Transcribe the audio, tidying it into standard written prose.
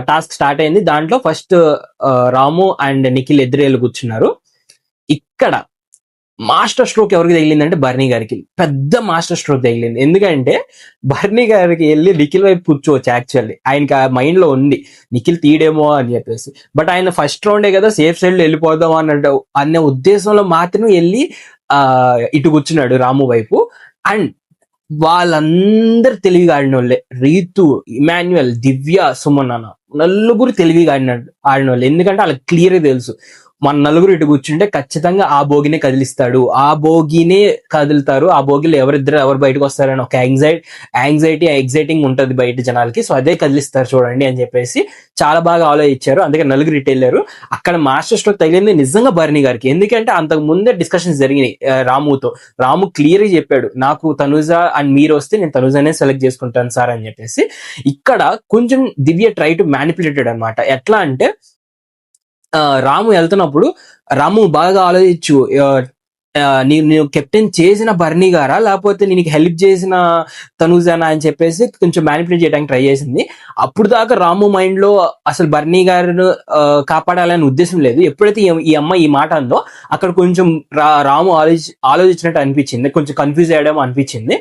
Task start అయింది. దాంట్లో first Ramu and Nikhil ఇద్దరు కూర్చున్నారు. ఇక్కడ మాస్టర్ స్ట్రోక్ ఎవరికి తగిలిందంటే బర్నీ గారికి. పెద్ద మాస్టర్ స్ట్రోక్ తగిలింది. ఎందుకంటే బర్నీ గారికి వెళ్ళి నిఖిల్ వైపు కూర్చోవచ్చు. యాక్చువల్లీ ఆయనకి ఆ మైండ్ లో ఉంది నిఖిల్ తీయడేమో అని చెప్పేసి. బట్ ఆయన ఫస్ట్ రౌండే కదా, సేఫ్ సైడ్ లో వెళ్ళిపోదాం అన్నట్టు అనే ఉద్దేశంలో మాత్రమే వెళ్ళి ఇటు కూర్చున్నాడు రాము వైపు. అండ్ వాళ్ళందరూ తెలివిగా ఆడిన వాళ్ళే. రీతు, ఇమాన్యుయల్, దివ్య, సుమన్ అన్న నలుగురు తెలివిగా ఆడిన వాళ్ళు. ఎందుకంటే వాళ్ళకి క్లియర్ తెలుసు మన నలుగురు ఇటు కూర్చుంటే ఖచ్చితంగా ఆ బోగినే కదిలిస్తాడు, ఆ బోగినే కదులుతారు, ఆ బోగిలో ఎవరు బయటకు వస్తారని ఒక యాంగ్జైటీ ఎగ్జైటింగ్ ఉంటది బయట జనాలకి. సో అదే కదిలిస్తారు చూడండి అని చెప్పేసి చాలా బాగా ఆలోచించారు. అందుకే నలుగురు ఇటు వెళ్ళారు. అక్కడ మాస్టర్ స్ట్రోక్ తగిలింది నిజంగా బర్నీ గారికి. ఎందుకంటే అంతకు ముందే డిస్కషన్స్ జరిగినాయి రాముతో. రాము క్లియర్ గా చెప్పాడు, నాకు తనుజ అండ్ మీరు వస్తే నేను తనుజనే సెలెక్ట్ చేసుకుంటాను సార్ అని చెప్పేసి. ఇక్కడ కొంచెం దివ్య ట్రై టు మ్యానిపులేటెడ్ అనమాట. ఎట్లా అంటే రాము వెళ్తున్నప్పుడు రాము బాగా ఆలోచించు, నేను కెప్టెన్ చేసిన బర్నీ గారా లేకపోతే నీకు హెల్ప్ చేసిన తనూజానా అని చెప్పేసి కొంచెం మ్యానిపులేట్ చేయడానికి ట్రై చేసింది. అప్పుడు దాకా రాము మైండ్ లో అసలు బర్నీ గారిను కాపాడాలనే ఉద్దేశం లేదు. ఎప్పుడైతే ఈ అమ్మాయి ఈ మాట అందో అక్కడ కొంచెం రాము ఆలోచించినట్టు అనిపించింది, కొంచెం కన్ఫ్యూజ్ అయ్యడం అనిపించింది.